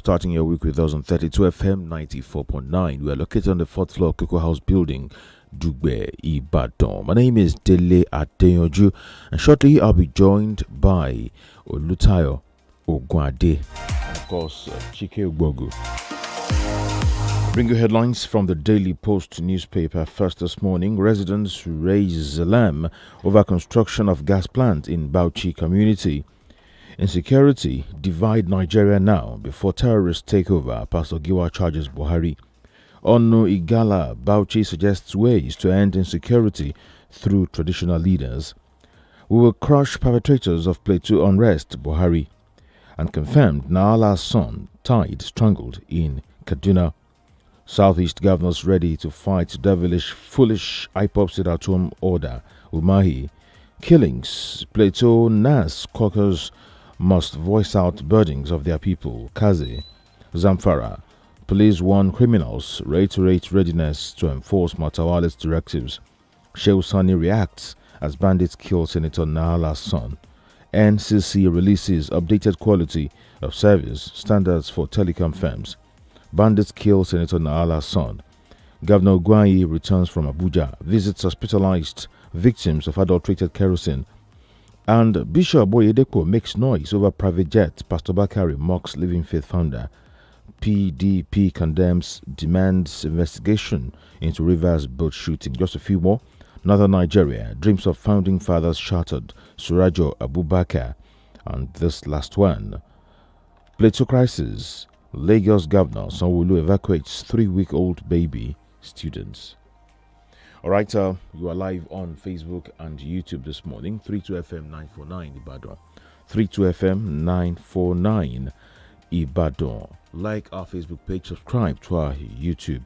starting your week with us on 32 FM 94.9. We are located on the 4th floor of Cocoa House building, Dugbe, Ibadan. My name is Dele Adeyanju, and shortly I'll be joined by Olutayo Ogwade and of course Chike Ogbogu. Bring you headlines from the Daily Post newspaper. First this morning, residents raise alarm over construction of gas plant in Bauchi community. Insecurity divide Nigeria now before terrorists take over, Pastor Giwa charges Buhari. Onu Igala, Bauchi suggests ways to end insecurity through traditional leaders. We will crush perpetrators of Plateau unrest, Buhari. And confirmed Naala's son tied, strangled in Kaduna. Southeast governors ready to fight devilish, foolish IPOB sit-at-home order, Umahi. Killings, Plateau Nas caucus must voice out burdens of their people, Kazi. Zamfara, police warn criminals, reiterate readiness to enforce Matawale's directives. Shehu Sani reacts as bandits kill Senator Naala's son. NCC releases updated quality of service standards for telecom firms. Bandits kill Senator Naala's son. Governor Gwanyi returns from Abuja, visits hospitalized victims of adulterated kerosene. And Bishop Boyedeko makes noise over private jet. Pastor Bakari mocks Living Faith founder. PDP condemns, demands investigation into Rivers boat shooting. Just a few more. Northern Nigeria, dreams of founding fathers shattered. Surajo Abubakar. And this last one. Plateau crisis. Lagos Governor Sanwo-Olu evacuates 3-week-old baby students. All right, you are live on Facebook and YouTube this morning. 32FM 949 Ibadan. 32FM 949 Ibadan. Like our Facebook page, subscribe to our YouTube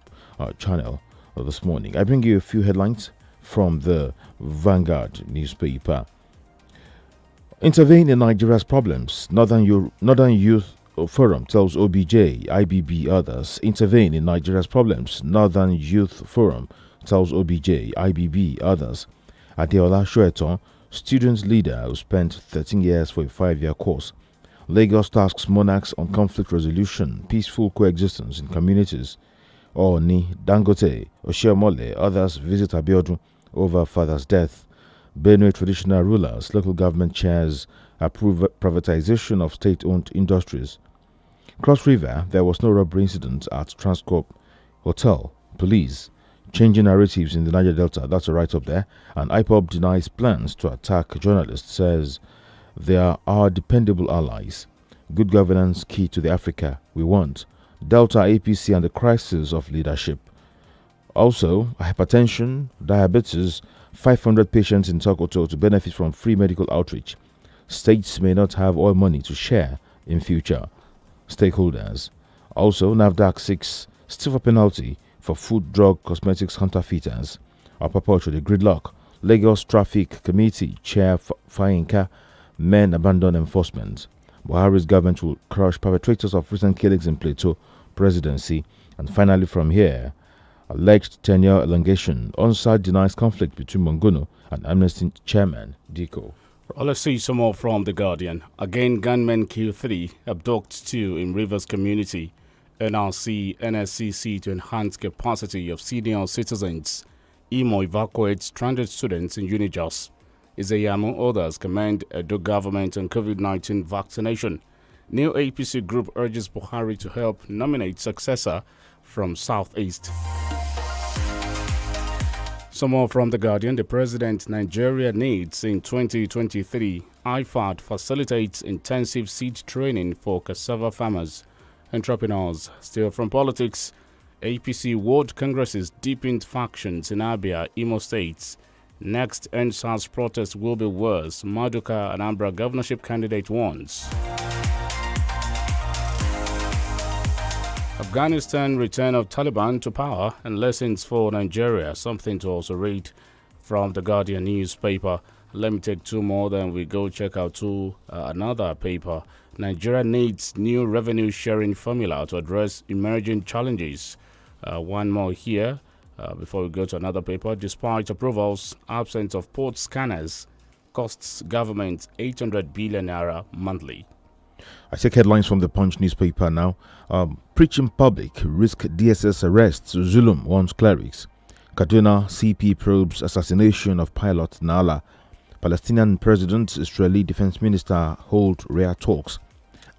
channel this morning. I bring you a few headlines from the Vanguard newspaper. Intervene in Nigeria's problems. Northern Youth Forum tells OBJ, IBB, others. Intervene in Nigeria's problems. Northern Youth Forum tells OBJ, IBB, others. Adeola Shoeton, student leader who spent 13 years for a 5-year course. Lagos tasks monarchs on conflict resolution, peaceful coexistence in communities. Oni, Dangote, Oshiomole, others visit Abiodun over father's death. Benue traditional rulers, local government chairs approve privatization of state-owned industries. Cross River, there was no robbery incident at Transcorp Hotel. Police changing narratives in the Niger Delta. That's a write-up there. And IPOB denies plans to attack journalists, says they are our dependable allies. Good governance key to the Africa we want. Delta APC and the crisis of leadership. Also, hypertension, diabetes, 500 patients in Sokoto to benefit from free medical outreach. States may not have oil money to share in future. Stakeholders. Also, NAFDAC seeks stiffer penalty for food, drug, cosmetics counterfeiters. Apapa to the gridlock. Lagos Traffic Committee Chair Fayinka, men abandon enforcement. Buhari's government will crush perpetrators of recent killings in Plateau presidency. And finally from here, alleged tenure elongation. ONSA denies conflict between Mongono and Amnesty Chairman Diko. Well, let's see some more from The Guardian. Again, gunmen kill 3, abduct 2 in Rivers community. NRC, NSCC to enhance capacity of senior citizens. Imo evacuates stranded students in Unijos. Isaiah, among others, commend Edo government on COVID-19 vaccination. New APC group urges Buhari to help nominate successor from Southeast. Some more from The Guardian. The president Nigeria needs in 2023. IFAD facilitates intensive seed training for cassava farmers. Entrepreneurs. Still from politics. APC World Congresses deepened factions in Abia, Imo states. Next NSAS protest will be worse. Maduka Anambra governorship candidate warns. Afghanistan return of Taliban to power and lessons for Nigeria. Something to also read from the Guardian newspaper. Let me take 2 more, then we go check out another paper. Nigeria needs new revenue sharing formula to address emerging challenges. One more here before we go to another paper. Despite approvals, absence of port scanners costs government 800 billion naira monthly. I take headlines from the Punch newspaper now. Preaching public, risk DSS arrests, Zulum warns clerics. Kaduna CP probes assassination of pilot Nala. Palestinian President, Israeli Defense Minister hold rare talks.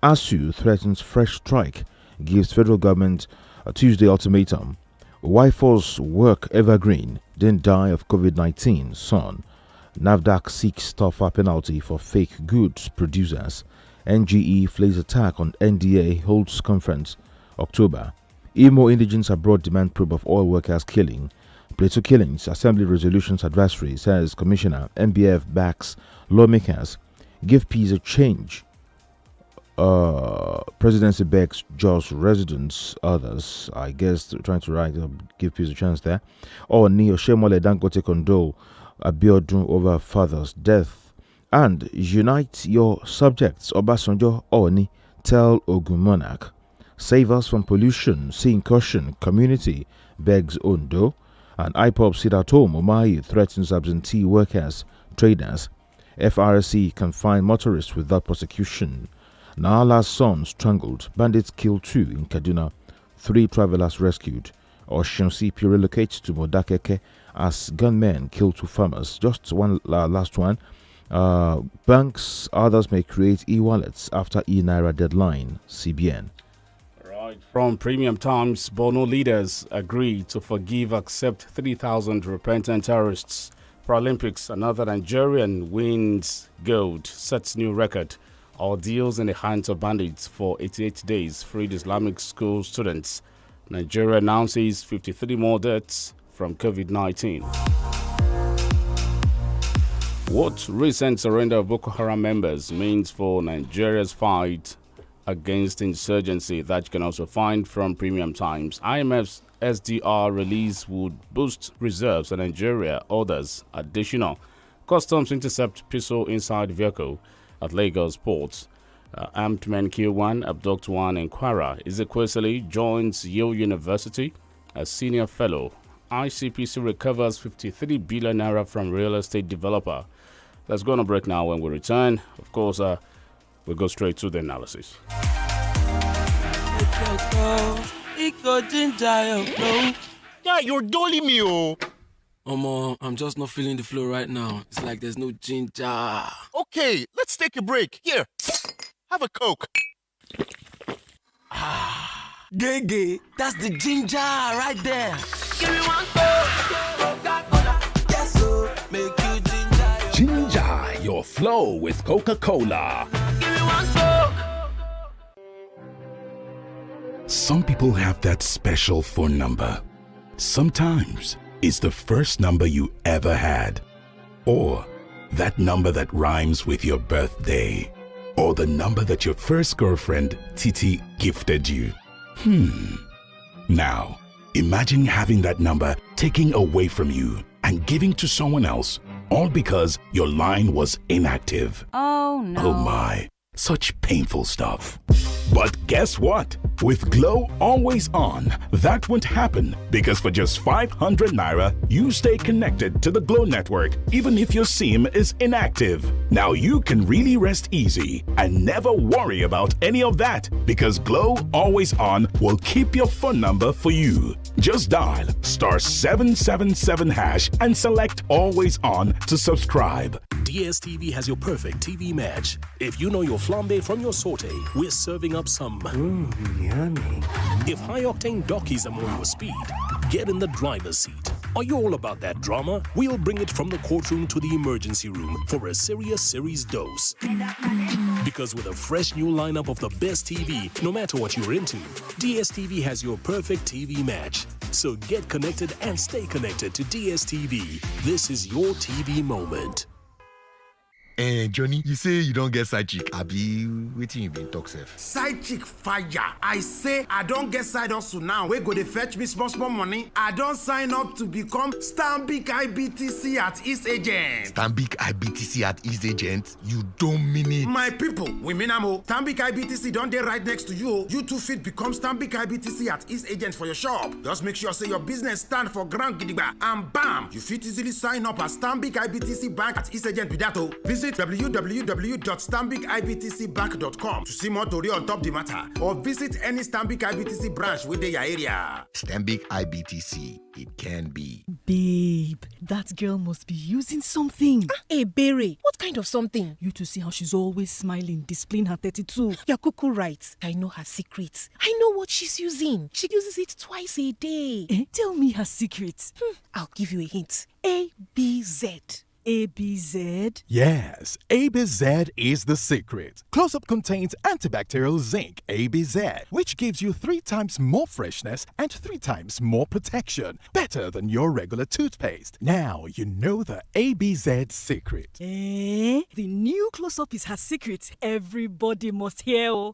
ASU threatens fresh strike, gives federal government a Tuesday ultimatum. Wife's work evergreen, didn't die of COVID-19, son. NAFDAC seeks tougher penalty for fake goods producers. NGE flays attack on NDA holds conference, October. Imo indigents abroad demand probe of oil workers killing. Plateau killings, Assembly Resolutions Advisory says Commissioner MBF backs lawmakers. Give peace a change. Presidency begs Jos residents, others, I guess, trying to write, give peace a chance there. Or Neo Shemole Dangote condole Abiodun over father's death. And unite your subjects, Obasanjo Oni, tell Ogun Monarch. Save us from pollution, see incursion, community, begs Ondo. And IPOP sit at home, Omayi threatens absentee workers, traders. FRC can find motorists without prosecution. Naala's son strangled. Bandits killed 2 in Kaduna. 3 travelers rescued. Osun CP relocates to Modakeke as gunmen kill 2 farmers. Just one last one. Banks, others may create e-wallets after e-Naira deadline. CBN. Right. From Premium Times, Bono leaders agree to forgive, accept 3,000 repentant terrorists. Paralympics, another Nigerian wins gold, sets new record. Ordeals in the hands of bandits for 88 days, freed Islamic school students. Nigeria announces 53 more deaths from COVID-19. What recent surrender of Boko Haram members means for Nigeria's fight against insurgency, that you can also find from Premium Times. IMF's SDR release would boost reserves in Nigeria. Orders additional. Customs intercept pistol inside vehicle at Lagos port. Armed men kill 1, abduct 1 in Kwara. Ezekwesili joins Yale University as senior fellow. ICPC recovers 53 billion naira from real estate developer. Let's go on a break now. When we return, of course, we'll go straight to the analysis. Yeah, you're dolling me, oh. I'm just not feeling the flow right now. It's like there's no ginger. Okay, let's take a break. Here, have a Coke. Gege, that's the ginger right there. Give me one Coca-Cola. Yes, so make you ginger. Ginger your flow with Coca-Cola. Give me one Coke. Some people have that special phone number. Sometimes it's the first number you ever had. Or that number that rhymes with your birthday. Or the number that your first girlfriend, Titi, gifted you. Now, imagine having that number taken away from you and giving to someone else, all because your line was inactive. Oh no. Oh my, such painful stuff. But guess what? With Glow Always On, that won't happen, because for just 500 naira, you stay connected to the Glow network even if your SIM is inactive. Now you can really rest easy and never worry about any of that, because Glow Always On will keep your phone number for you. Just dial *777# and select Always On to subscribe. DSTV has your perfect TV match. If you know your flambe from your saute, we're serving up some. Yummy. If high-octane dockies are more your speed, get in the driver's seat. Are you all about that drama? We'll bring it from the courtroom to the emergency room for a serious series dose. Because with a fresh new lineup of the best TV, no matter what you're into, DSTV has your perfect TV match. So get connected and stay connected to DSTV. This is your TV moment. Johnny, you say you don't get side chick. Abi, waiting you been talk safe. Side chick fire. I say I don't get side hustle now. We go to fetch me small money. I don't sign up to become Stanbic IBTC at East Agent. Stanbic IBTC at East Agent? You don't mean it. My people, we mean amo. Stanbic IBTC don't dey right next to you. You too fit become Stanbic IBTC at East Agent for your shop. Just make sure say your business stand for ground gidigba, and bam, you fit easily sign up at Stanbic IBTC Bank at East Agent with that. Visit Visit www.stambicibtcbank.com to see more tori on top the matter, or visit any Stanbic IBTC branch within your area. Stanbic IBTC. It can be. Babe, that girl must be using something. Hey, Berry, what kind of something? You to see how she's always smiling, displaying her 32. You're cuckoo right. I know her secret. I know what she's using. She uses it twice a day. Tell me her secret. I'll give you a hint. ABZ. ABZ? Yes, ABZ is the secret. Close-Up contains antibacterial zinc, ABZ, which gives you 3 times more freshness and 3 times more protection. Better than your regular toothpaste. Now you know the ABZ secret. The new Close-Up is her secret. Everybody must hear. You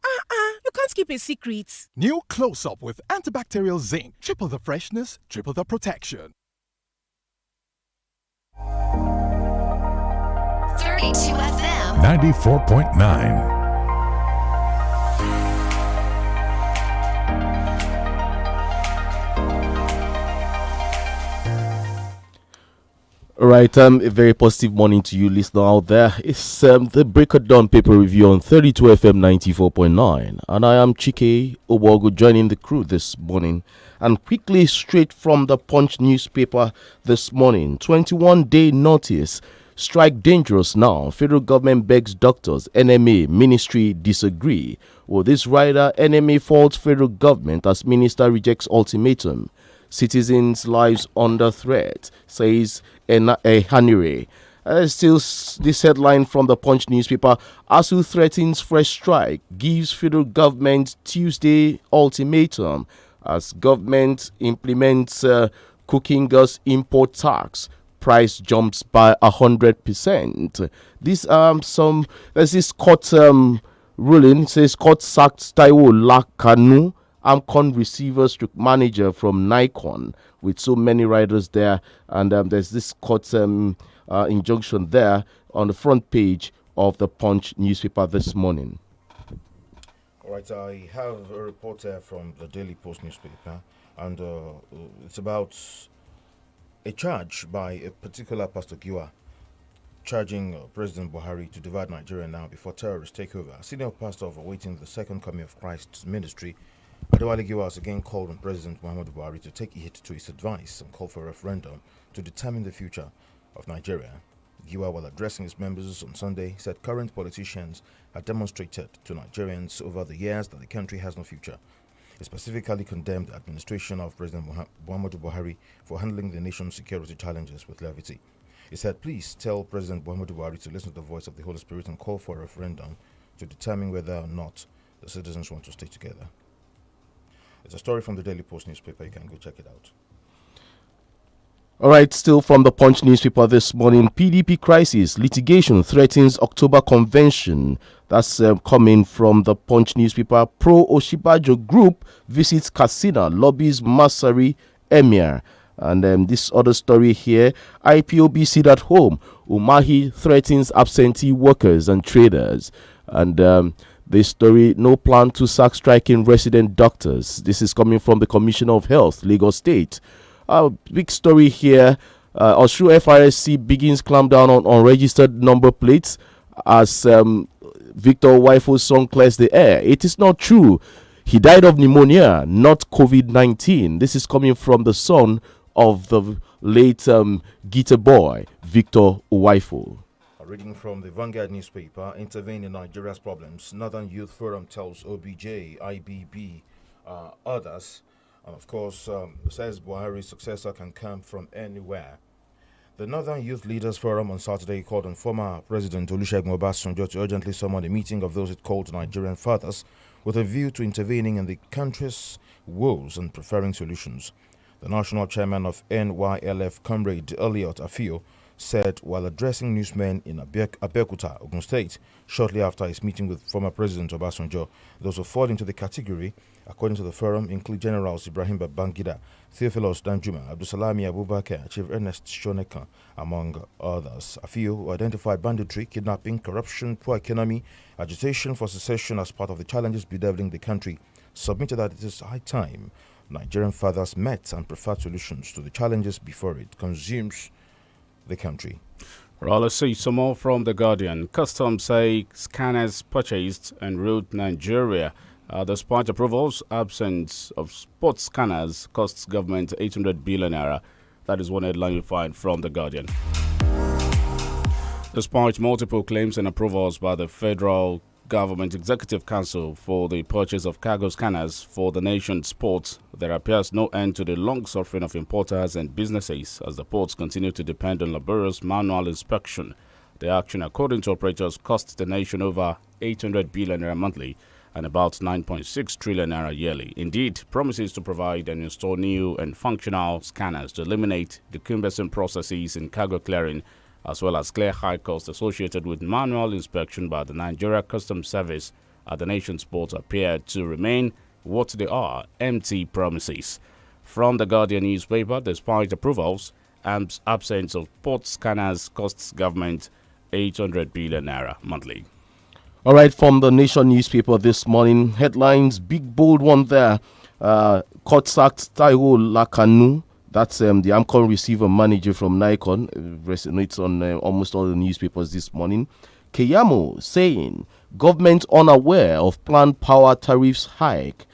can't keep a secret. New Close-Up with antibacterial zinc. Triple the freshness, triple the protection. 32 FM 94.9. All right, a very positive morning to you, listener out there. It's the Break of Dawn paper review on 32 FM 94.9, and I am Chike Owogo joining the crew this morning. And quickly, straight from the Punch newspaper this morning, 21-day notice. Strike dangerous now. Federal government begs doctors. NMA ministry disagree. Well, this rider, NMA faults federal government as minister rejects ultimatum. Citizens' lives under threat, says Hanire. Still, this headline from the Punch newspaper: ASU threatens fresh strike, gives federal government Tuesday ultimatum as government implements cooking gas import tax. Price jumps by 100%. There's this court ruling says court sacked Taiwo Lakanu, Amcon receiver stroke manager from Nikon, with so many riders there, and there's this court injunction there on the front page of the Punch newspaper this morning. All right, I have a report here from the Daily Post newspaper, and it's about a charge by a particular Pastor Giwa charging President Buhari to divide Nigeria now before terrorists take over. A senior pastor of awaiting the second coming of Christ's ministry, Adewale Giwa has again called on President Muhammadu Buhari to take heed to his advice and call for a referendum to determine the future of Nigeria. Giwa, while addressing his members on Sunday, said current politicians have demonstrated to Nigerians over the years that the country has no future. He specifically condemned the administration of President Muhammadu Buhari for handling the nation's security challenges with levity. He said, please tell President Muhammadu Buhari to listen to the voice of the Holy Spirit and call for a referendum to determine whether or not the citizens want to stay together. It's a story from the Daily Post newspaper. You can go check it out. All right, still from the Punch newspaper this morning, PDP crisis, litigation threatens October convention. That's coming from the Punch newspaper. Pro-Oshibajo group visits Katsina, lobbies Masari Emir. And this other story here, IPOB sit at home. Umahi threatens absentee workers and traders. And this story, no plan to sack striking resident doctors. This is coming from the Commissioner of Health, Lagos State. Big story here. Oshu FRSC begins clampdown on unregistered number plates as Victor Waifo's son clears the air. It is not true. He died of pneumonia, not COVID-19. This is coming from the son of the late Gita boy, Victor Waifo. Reading from the Vanguard newspaper, intervene in Nigeria's problems. Northern Youth Forum tells OBJ, IBB, others. And of course, says Buhari's successor can come from anywhere. The Northern Youth Leaders Forum on Saturday called on former President Olusegun Obasanjo to urgently summon a meeting of those it called Nigerian fathers with a view to intervening in the country's woes and preferring solutions. The national chairman of NYLF, Comrade Elliot Afio, said while addressing newsmen in Abeokuta, Ogun State, shortly after his meeting with former President Obasanjo, those who fall into the category, according to the forum, include Generals Ibrahim Babangida, Theophilus Danjuma, Abdusalami Abubakar, Chief Ernest Shoneka, among others. A few who identified banditry, kidnapping, corruption, poor economy, agitation for secession as part of the challenges bedeviling the country, submitted that it is high time Nigerian fathers met and preferred solutions to the challenges before it consumes the country. Well, let's see some more from The Guardian. Customs say scanners purchased en route Nigeria. Despite approvals, absence of sports scanners costs government 800 billion naira. That is one headline you find from The Guardian. Despite multiple claims and approvals by the Federal Government Executive Council for the purchase of cargo scanners for the nation's ports, there appears no end to the long suffering of importers and businesses as the ports continue to depend on laborious manual inspection. The action, according to operators, costs the nation over 800 billion naira monthly and about 9.6 trillion naira yearly. Indeed, promises to provide and install new and functional scanners to eliminate the cumbersome processes in cargo clearing, as well as clear high costs associated with manual inspection by the Nigeria Customs Service at the nation's ports appear to remain what they are, empty promises. From the Guardian newspaper, despite approvals, absence of port scanners costs government 800 billion naira monthly. All right, from the Nation newspaper this morning, headlines, big bold one there. Court sacked Taiwo Lakanu. That's the AMCON receiver manager from Nikon. Resonates on almost all the newspapers this morning. Keyamo saying government unaware of planned power tariffs hike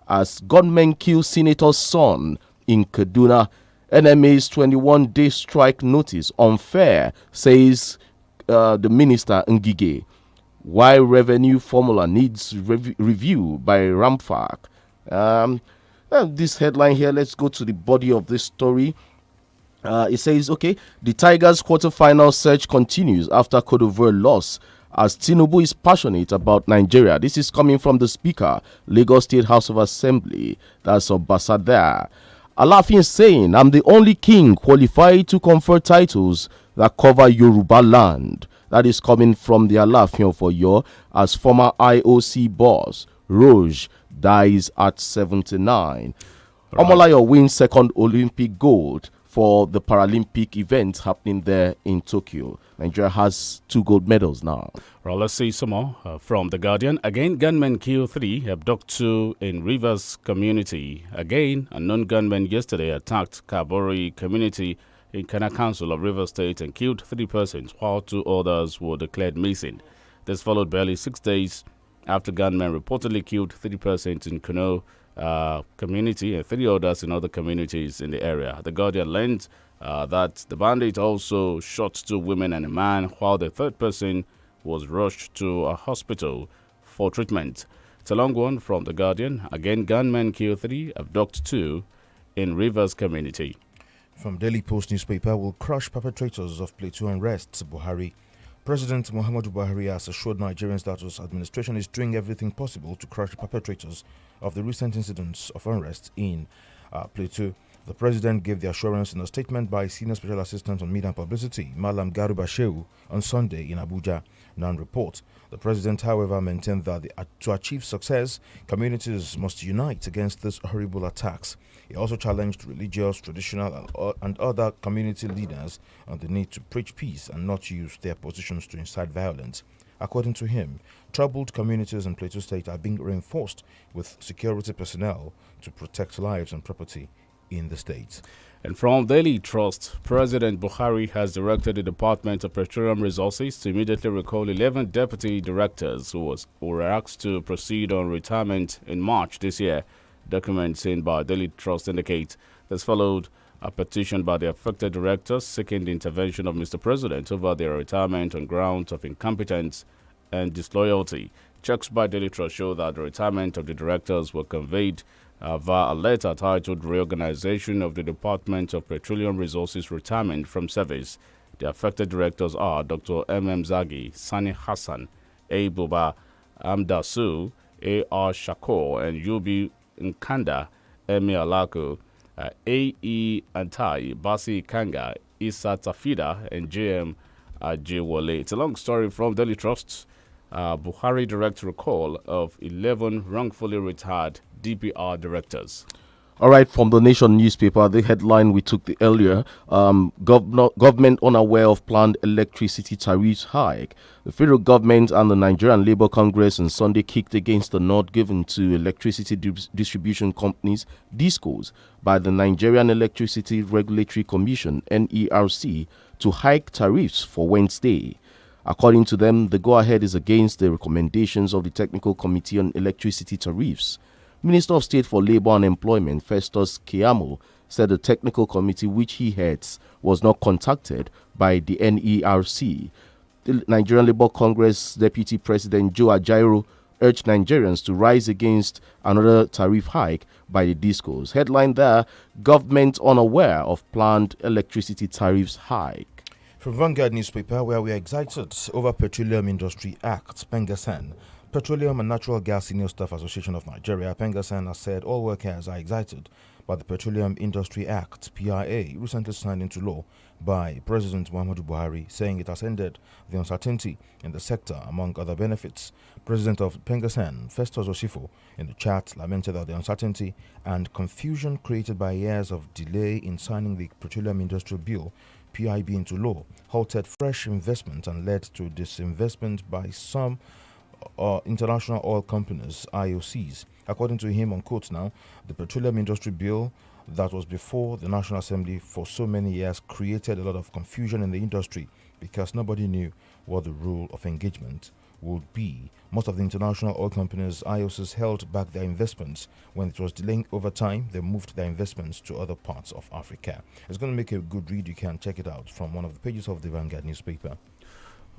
as gunmen kill senator's son in Kaduna. NMA's 21-day strike notice unfair, says the minister Ngige. Why revenue formula needs review by Ramfak. This headline here, let's go to the body of this story. It says, okay, the Tigers quarterfinal search continues after Cote d'Ivoire loss as Tinubu is passionate about Nigeria. This is coming from the Speaker, Lagos State House of Assembly, that's Obasada. Alafin is saying, I'm the only king qualified to confer titles that cover Yoruba land. That is coming from the Alafin for Oyo as former IOC boss, Rouge, dies at 79. Right. Omolayo wins second Olympic gold for the Paralympic event happening there in Tokyo. Nigeria has 2 gold medals now. Well, let's see some more from The Guardian. Again, gunmen kill 3, abduct 2 in Rivers community. Again, unknown gunmen yesterday attacked Kabori community in Kana Council of Rivers State and killed 3 persons, while 2 others were declared missing. This followed barely 6 days after gunmen reportedly killed 3 persons in Kuno community and 3 others in other communities in the area. The Guardian learned that the bandit also shot 2 women and a man, while the 3rd person was rushed to a hospital for treatment. It's a long one from The Guardian. Again, gunmen kill 3, abduct 2 in Rivers community. From Daily Post newspaper, will crush perpetrators of Plateau unrest, Buhari. President Muhammadu Buhari has assured Nigerians that his administration is doing everything possible to crush perpetrators of the recent incidents of unrest in Plateau. The president gave the assurance in a statement by Senior Special Assistant on Media and Publicity, Malam Garuba Shehu, on Sunday in Abuja. Non-report. The president, however, maintained that to achieve success, communities must unite against these horrible attacks. He also challenged religious, traditional, and other community leaders on the need to preach peace and not use their positions to incite violence. According to him, troubled communities in Plateau State are being reinforced with security personnel to protect lives and property in the state. And from Daily Trust, President Buhari has directed the Department of Petroleum Resources to immediately recall 11 deputy directors who were asked to proceed on retirement in March this year. Documents seen by Daily Trust indicate this followed a petition by the affected directors seeking the intervention of Mr. President over their retirement on grounds of incompetence and disloyalty. Checks by Daily Trust show that the retirement of the directors were conveyed via a letter titled Reorganization of the Department of Petroleum Resources Retirement from Service. The affected directors are Dr. M.M. Zagi, Sani Hassan, A. Buba, Amdasu, A.R. Shakur, and Yubi Nkanda, Emi Alako, A.E. Antai, Basi Kanga, Isa Tafida, and J.M. Ajewale. It's a long story from Daily Trust. Buhari directs recall of 11 wrongfully retired DPR directors. All right, from the Nation newspaper, the headline we took earlier, government unaware of planned electricity tariffs hike. The federal government and the Nigerian Labour Congress on Sunday kicked against the nod given to electricity distribution companies, DISCOs, by the Nigerian Electricity Regulatory Commission, NERC, to hike tariffs for Wednesday. According to them, the go-ahead is against the recommendations of the Technical Committee on Electricity Tariffs. Minister of State for Labour and Employment, Festus Keyamo, said the technical committee which he heads was not contacted by the NERC. The Nigerian Labour Congress Deputy President Joe Ajaero urged Nigerians to rise against another tariff hike by the discos. Headline there, government unaware of planned electricity tariffs hike. From Vanguard newspaper, where we are excited over Petroleum Industry Act, Pengasan. Petroleum and Natural Gas Senior Staff Association of Nigeria, Pengasan, has said all workers are excited by the Petroleum Industry Act, PIA, recently signed into law by President Muhammadu Buhari, saying it has ended the uncertainty in the sector, among other benefits. President of Pengasan, Festus Osifo, in the chat lamented that the uncertainty and confusion created by years of delay in signing the Petroleum Industrial Bill, PIB, into law halted fresh investment and led to disinvestment by some international oil companies, IOCs. According to him, on quote now, the Petroleum Industry Bill that was before the National Assembly for so many years created a lot of confusion in the industry because nobody knew what the rule of engagement would be. Most of the international oil companies, IOCs, held back their investments. When it was delaying over time, they moved their investments to other parts of Africa. It's going to make a good read. You can check it out from one of the pages of the Vanguard newspaper.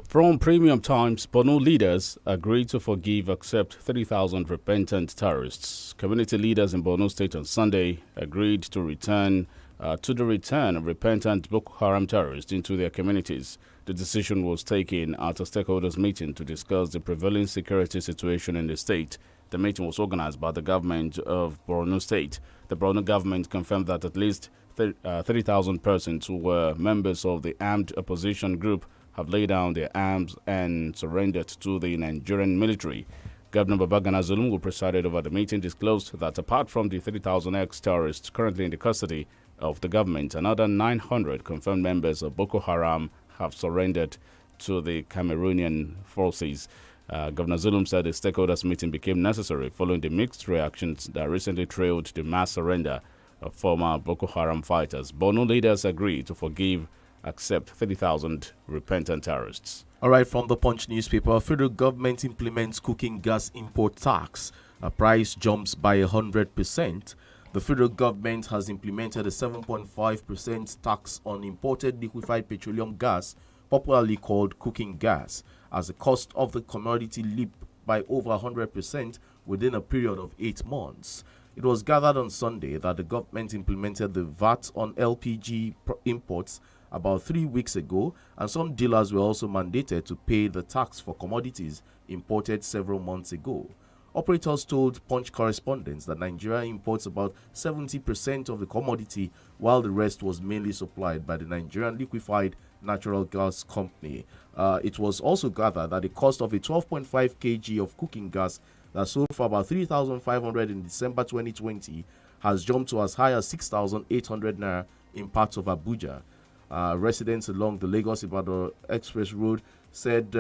From Premium Times, Borno leaders agreed to forgive except 3,000 repentant terrorists. Community leaders in Borno State on Sunday agreed to return of repentant Boko Haram terrorists into their communities. The decision was taken at a stakeholders meeting to discuss the prevailing security situation in the state. The meeting was organized by the government of Borno State. The Borno government confirmed that at least 30,000 persons who were members of the armed opposition group have laid down their arms and surrendered to the Nigerian military. Governor Babagana Zulum, who presided over the meeting, disclosed that apart from the 30,000 ex-terrorists currently in the custody of the government, another 900 confirmed members of Boko Haram have surrendered to the Cameroonian forces. Governor Zulum said the stakeholders meeting became necessary following the mixed reactions that recently trailed the mass surrender of former Boko Haram fighters. Borno leaders agreed to forgive except 30,000 repentant terrorists. All right, from the Punch newspaper, federal government implements cooking gas import tax. A price jumps by 100%. The federal government has implemented a 7.5% tax on imported liquefied petroleum gas, popularly called cooking gas, as the cost of the commodity leaped by over 100% within a period of 8 months. It was gathered on Sunday that the government implemented the VAT on LPG imports about 3 weeks ago, and some dealers were also mandated to pay the tax for commodities imported several months ago. Operators told Punch correspondents that Nigeria imports about 70% of the commodity, while the rest was mainly supplied by the Nigerian Liquefied Natural Gas Company. It was also gathered that the cost of a 12.5 kg of cooking gas that sold for about 3,500 in December 2020 has jumped to as high as 6,800 naira in parts of Abuja. Residents along the Lagos-Ibadan Express Road said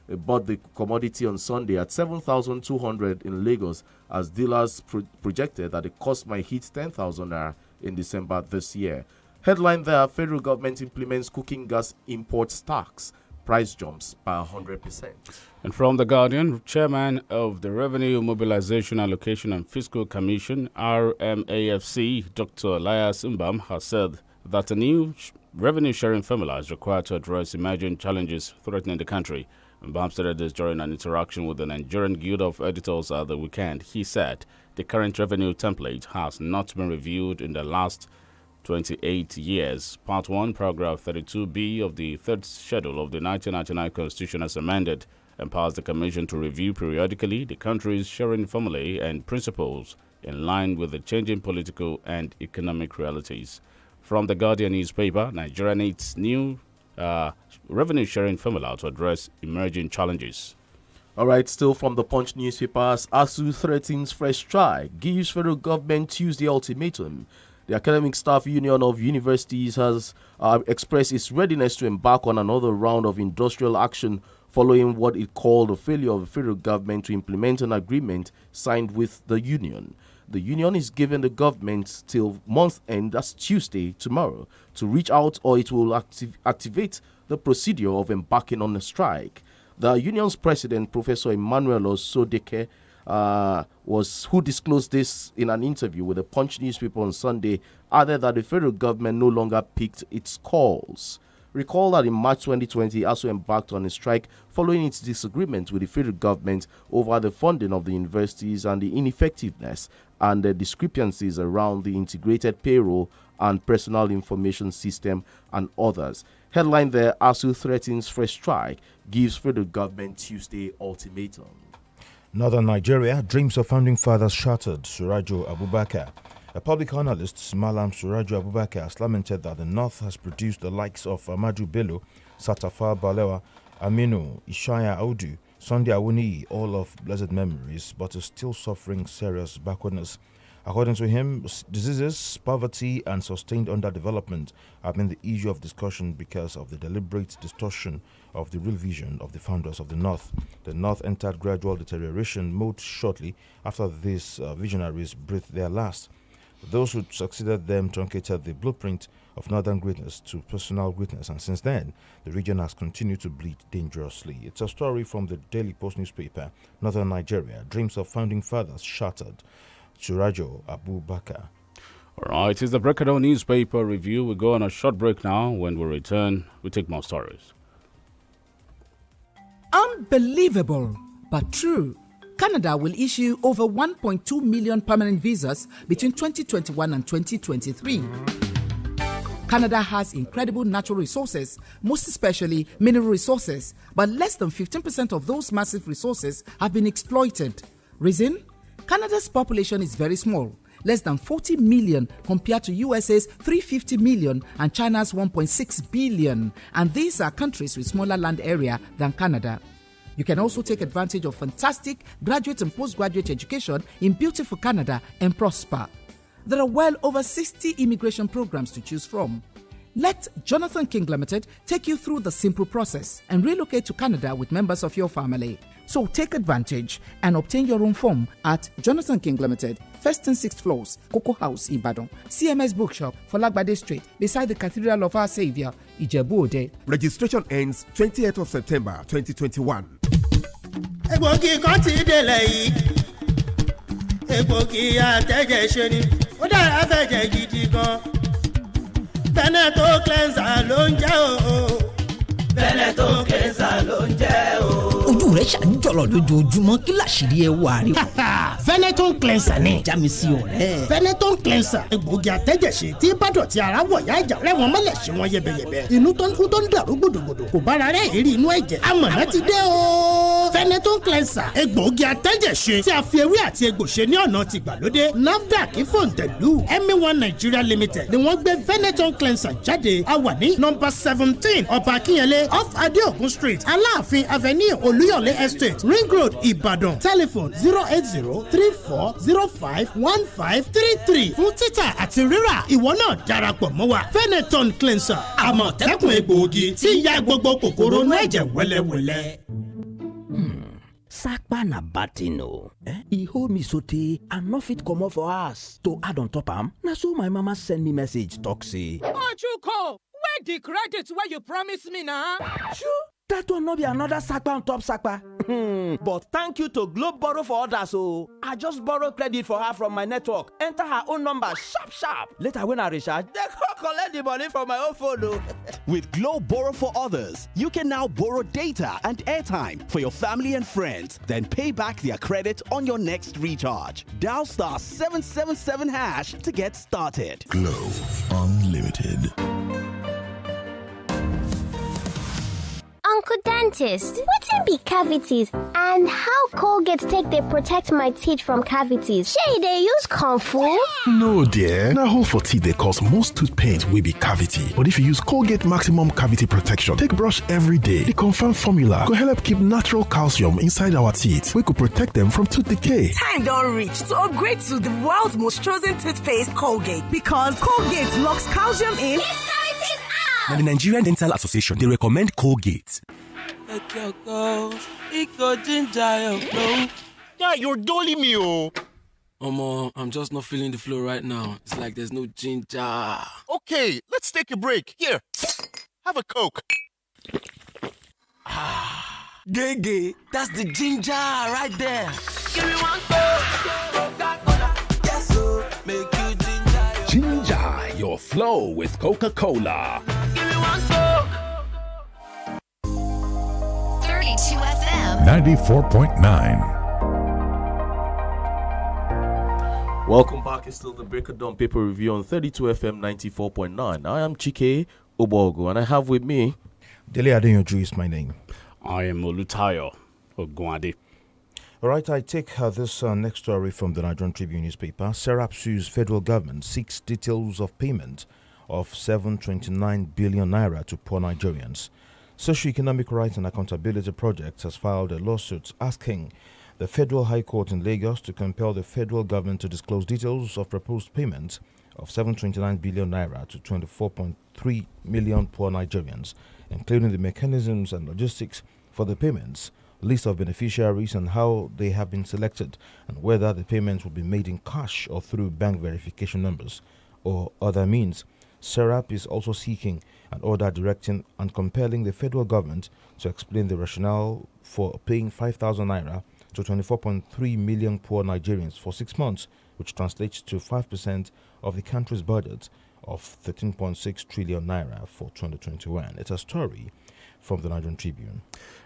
bought the commodity on Sunday at 7,200 in Lagos, as dealers projected that the cost might hit 10,000 naira in December this year. Headline there, federal government implements cooking gas imports tax. Price jumps by 100%. And from The Guardian, Chairman of the Revenue Mobilization Allocation and Fiscal Commission, RMAFC, Dr. Elias Mbam, has said that a new revenue sharing formula is required to address emerging challenges threatening the country. Mbam stated this during an interaction with the Nigerian Guild of Editors at the weekend. He said the current revenue template has not been reviewed in the last 28 years. Part 1, Paragraph 32B of the third schedule of the 1999 Constitution as amended empowers the Commission to review periodically the country's sharing formulae and principles in line with the changing political and economic realities. From the Guardian newspaper, Nigeria needs new revenue sharing formula to address emerging challenges. All right, still from the Punch newspapers, ASU threatens fresh strike, gives federal government Tuesday ultimatum. The Academic Staff Union of Universities has expressed its readiness to embark on another round of industrial action following what it called a failure of the federal government to implement an agreement signed with the union. The union is giving the government till month end, that's Tuesday, tomorrow, to reach out, or it will activate the procedure of embarking on a strike. The union's president, Professor Emmanuel Osodeke, who disclosed this in an interview with the Punch newspaper on Sunday, added that the federal government no longer picked its calls. Recall that in March 2020, ASU embarked on a strike following its disagreement with the federal government over the funding of the universities and the ineffectiveness and the discrepancies around the integrated payroll and personal information system and others. Headline there, ASU threatens fresh strike, gives federal government Tuesday ultimatum. Northern Nigeria, dreams of founding fathers shattered, Surajo Abubakar. A public analyst, Malam Surajo Abubakar, has lamented that the North has produced the likes of Amadu Bello, Satafa Balewa, Aminu, Ishaya Audu, Sunday Awuni, all of blessed memories, but is still suffering serious backwardness. According to him, diseases, poverty, and sustained underdevelopment have been the issue of discussion because of the deliberate distortion of the real vision of the founders of the North. The North entered gradual deterioration mode shortly after these visionaries breathed their last. Those who succeeded them truncated the blueprint of northern greatness to personal greatness, and since then, the region has continued to bleed dangerously. It's a story from the Daily Post newspaper, Northern Nigeria, dreams of founding fathers shattered. Surajo Abubakar. All right, it's the Breakdown newspaper review. We go on a short break now. When we return, we take more stories. Unbelievable, but true. Canada will issue over 1.2 million permanent visas between 2021 and 2023. Canada has incredible natural resources, most especially mineral resources, but less than 15% of those massive resources have been exploited. Reason? Canada's population is very small, less than 40 million compared to USA's 350 million and China's 1.6 billion, and these are countries with smaller land area than Canada. You can also take advantage of fantastic graduate and postgraduate education in beautiful Canada and prosper. There are well over 60 immigration programs to choose from. Let Jonathan King Limited take you through the simple process and relocate to Canada with members of your family. So take advantage and obtain your own form at Jonathan King Limited, 1st and 6th floors, Cocoa House, Ibadan, CMS Bookshop, Folagbade Street, beside the Cathedral of Our Savior, Ijebu Ode. Registration ends 28th of September 2021. Egbògi kan ti délẹ̀ yìí, egbògi àtẹ̀jẹ̀ṣe ni, ó dára fẹ̀jẹ̀ gidi gan. Veneto cleanser ló ń jẹ́ o. Veneto cleanser ló ń jẹ́ o. Ojú rẹ̀ ṣàǹjọ̀lọ̀ lójoojúmọ́ kí làṣírí ẹ wà rí o. Veneto cleanser ni. Já mi sí ọ̀rẹ́. Veneto cleanser. Egbògi àtẹ̀jẹ̀ṣe tí bádọ̀tí ara wọ̀ yá ìjà rẹ̀ wọ́n mọ́lẹ̀ ṣe wọ́n yẹbẹyẹbẹ. Inú tó ń kú tó ń dàrú gbòdògbòdò. Kò bára rẹ̀ èrí inú ẹ̀jẹ̀. Amọ̀nà ti dé o. Veneto cleanser. Egbògi àtẹ̀jẹ̀ṣe tí a fi ewé àti egbò ṣe ní ọ̀nà tìgbàlódé. NAFDAC Fòǹtẹ̀lù ME1 Nigeria Limited ni wọ́n gbé Veneto cleanser jáde. A wà ní nọ́mbà 17 Ọba Akínyẹlé off Adeogun Street, Aláàfin Avenue, Olúyọ̀lé Estate, Ring Road, Ìbàdàn. Telephone 08034051533. Fún títà àti rírà, ìwọ náà darapọ̀ mọ́ wa. Veneton cleanser, àmọ̀tẹ́kùn egbòogi tí ń ya gbogbo kòkòrò inú ẹ̀jẹ̀ wẹ́lẹ́wẹ́lẹ́. Sakpa na bad thing o. E hold me sotey I no fit comot for house. To add on top am, na so my mama send me message talk say, Ojuko, where the credit wey you promise me na? Sure, that one no be another Sakpa on top Sakpa. But thank you to Globe Borrow for others o. I just borrow credit for her from my network, enter her own number sharp sharp. Later when I recharge, they go collect the money from my own phone o. With Globe Borrow for others, you can now borrow data and airtime for your family and friends, then pay back their credit on your next recharge. Dial *777# to get started. Globe Unlimited. Uncle Dentist, wetin be cavities and how Colgate take dey protect my teeth from cavities? Shey dey use comfort? No dear, na hole for teeth dey cause most tooth pain wey be cavity. But if you use Colgate Maximum Cavity Protection take brush every day, the confirmed formula go help keep natural calcium inside our teeth wey go protect them from tooth decay. Time don reach to upgrade to the world's most chosen toothpaste, Colgate, because Colgate locks calcium in. Now, the Nigerian Dental Association, they recommend Colgate. Yeah, you're dolly me, oh. I'm just not feeling the flow right now. It's like there's no ginger. Okay, let's take a break. Here, have a Coke. Gege, that's the ginger right there. Give me one Coca-Cola. Yes, so make you ginger. Ginger your flow with Coca-Cola. Give me one Coke. 32 FM 94.9. Welcome back. It's still the Break of Dawn paper review on 32 FM 94.9. I am Chike Obogo, and I have with me Dele Adeyanju is my name. I am Olutayo Ogwande. All right, I take this next story from the Nigerian Tribune newspaper. Serap sues federal government, seeks details of payment of 729 billion naira to poor Nigerians. Socio-Economic Rights and Accountability Project has filed a lawsuit asking the Federal High Court in Lagos to compel the federal government to disclose details of proposed payment of 729 billion naira to 24.3 million poor Nigerians, including the mechanisms and logistics for the payments, list of beneficiaries and how they have been selected, and whether the payments will be made in cash or through bank verification numbers or other means. SERAP is also seeking an order directing and compelling the federal government to explain the rationale for paying 5,000 naira to 24.3 million poor Nigerians for 6 months, which translates to 5% of the country's budget of 13.6 trillion naira for 2021. It's a story from the Nigerian Tribune.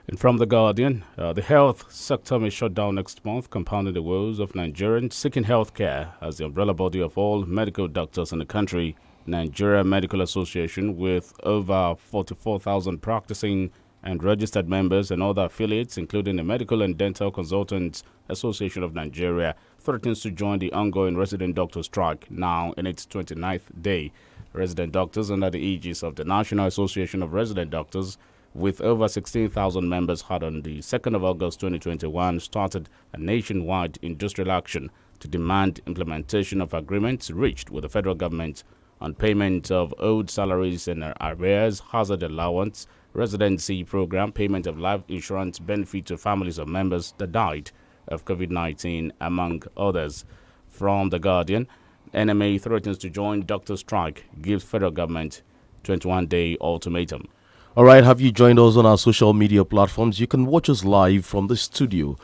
And from The Guardian, the health sector may shut down next month, compounding the woes of Nigerians seeking health care as the umbrella body of all medical doctors in the country. Nigeria Medical Association, with over 44,000 practicing and registered members and other affiliates, including the Medical and Dental Consultants Association of Nigeria, threatens to join the ongoing resident doctor strike, now in its 29th day. Resident doctors, under the aegis of the National Association of Resident Doctors, with over 16,000 members, had on the 2nd of August 2021 started a nationwide industrial action to demand implementation of agreements reached with the federal government on payment of owed salaries and arrears, hazard allowance, residency program, payment of life insurance benefit to families of members that died of COVID-19, among others. From The Guardian, NMA threatens to join doctor strike, gives federal government 21-day ultimatum. All right, have you joined us on our social media platforms? You can watch us live from the studio.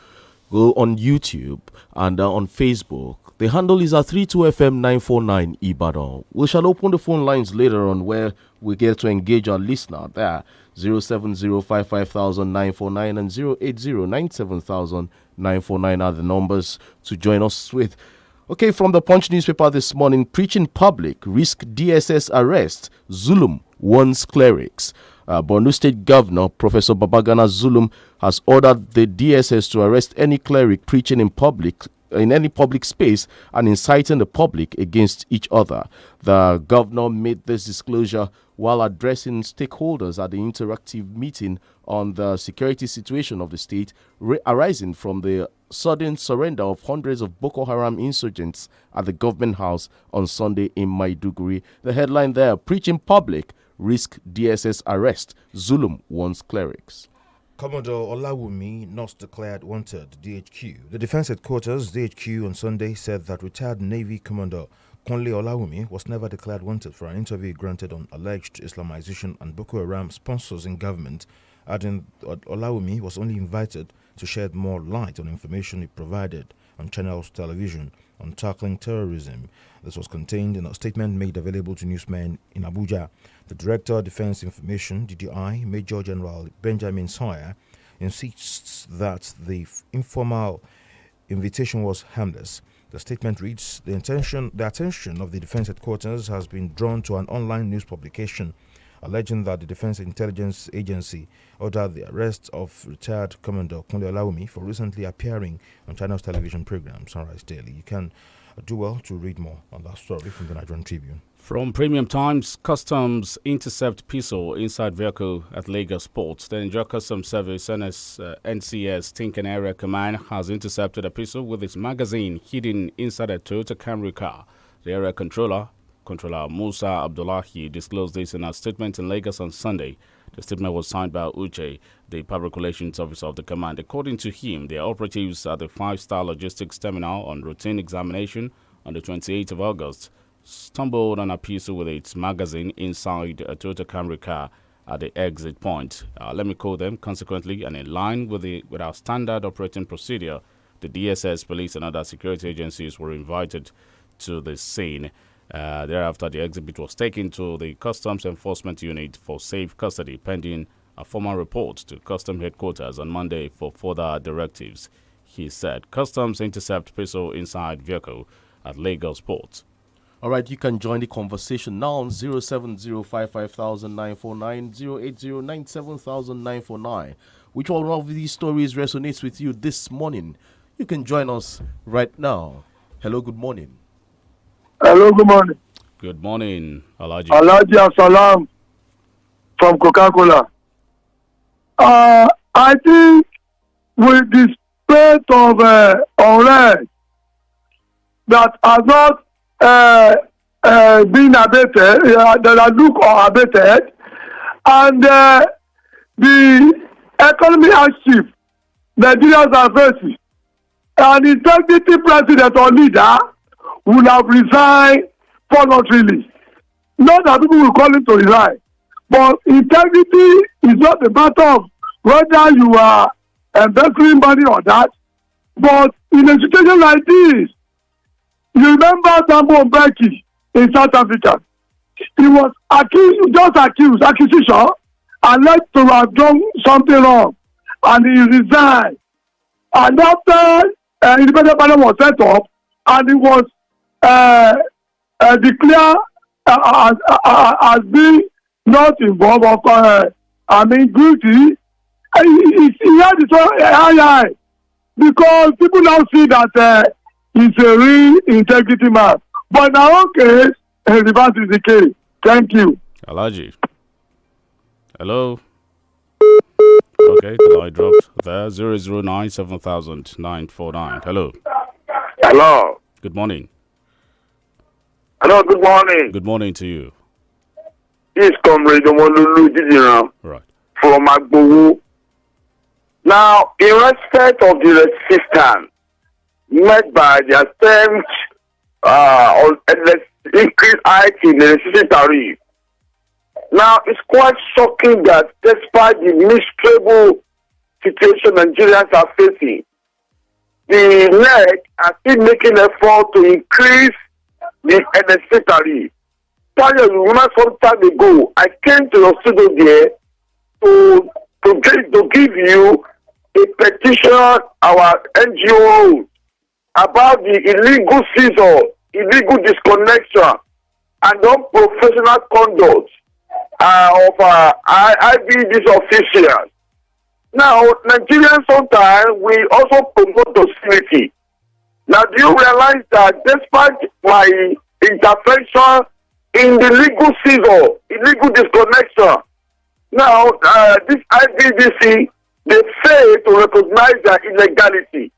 Go on YouTube and on Facebook. The handle is at 32FM949 Ibadan. We shall open the phone lines later on where we get to engage our listener there. 070550949 and 080970949 are the numbers to join us with. Okay, from the Punch newspaper this morning, preaching public, risk DSS arrest, Zulum warns clerics. Borno State Governor Professor Babagana Zulum has ordered the DSS to arrest any cleric preaching in any public space and inciting the public against each other. The governor made this disclosure while addressing stakeholders at the interactive meeting on the security situation of the state arising from the sudden surrender of hundreds of Boko Haram insurgents at the government house on Sunday in Maiduguri. The headline there, preaching public, risk DSS arrest, Zulum warns clerics. Commodore Olawumi not declared wanted, DHQ. The Defense Headquarters, DHQ, on Sunday said that retired Navy Commodore Conley Olawumi was never declared wanted for an interview granted on alleged Islamization and Boko Haram sponsors in government, adding that Olawumi was only invited to shed more light on information he provided on Channels Television on tackling terrorism. This was contained in a statement made available to newsmen in Abuja. The Director of Defense Information, DDI, Major General Benjamin Sawyer, insists that the informal invitation was harmless. The statement reads, the attention of the Defense Headquarters has been drawn to an online news publication alleging that the Defense Intelligence Agency ordered the arrest of retired Commodore Kunle Olawumi for recently appearing on Channels television program Sunrise Daily. You can do well to read more on that story from the Nigerian Tribune. From Premium Times, Customs intercept pistol inside vehicle at Lagos Port. The Nigeria Customs Service NCS Tinkan Area Command has intercepted a pistol with its magazine hidden inside a Toyota Camry car. The area controller Musa Abdullahi disclosed this in a statement in Lagos on Sunday. The statement was signed by Uche, the public relations officer of the command. According to him, the operatives at the 5-star logistics terminal on routine examination on the 28th of August stumbled on a pistol with its magazine inside a Toyota Camry car at the exit point. Let me quote them. Consequently, and in line with our standard operating procedure, the DSS, police, and other security agencies were invited to the scene. Thereafter, the exhibit was taken to the Customs Enforcement Unit for safe custody, pending a formal report to Custom Headquarters on Monday for further directives. He said Customs intercept pistol inside vehicle at Lagos Port. All right, you can join the conversation now on 070-550-949, Which one of these stories resonates with you this morning? You can join us right now. Hello, good morning. Hello, good morning. Good morning, Alaji. Alaji Assalam from Coca-Cola. I think with the spread of unrest that has not been abated, that are look or abated, and the economy hardship Nigerians are facing, an integrity president or leader will have resigned voluntarily. Not that people will call him to resign, but integrity is not a matter of whether you are embezzling money or that. But in a situation like this, you remember Tambo Mbeki in South Africa. He was accusation, alleged to have done something wrong, and he resigned. And after independent panel was set up, and he was declared as being not involved or guilty, he had his own eye because people now see that he's a real integrity man. But in our own case, reverse is the case. Thank you. Alaji. Hello. Okay, the line dropped there. 009-7000-949. Hello. Hello. Good morning. Hello, good morning. Good morning to you. This is Comrade Omolulu Didiran. Right. From Agbowu. Now, in respect of the resistance met by the attempt on increased hike in the electricity tariff, now it's quite shocking that despite the miserable situation Nigerians are facing, the NEC are still making effort to increase the electricity tariff. You remember some time ago, I came to your studio there to give you a petition our NGO wrote about the illegal seizure, illegal disconnection, and unprofessional conduct of IBD's officials. Now, Nigerians sometimes we also promote docility. Now, do you realize that despite my intervention in the legal seizure, illegal disconnection, now this IBDC, they fail to recognize their illegality.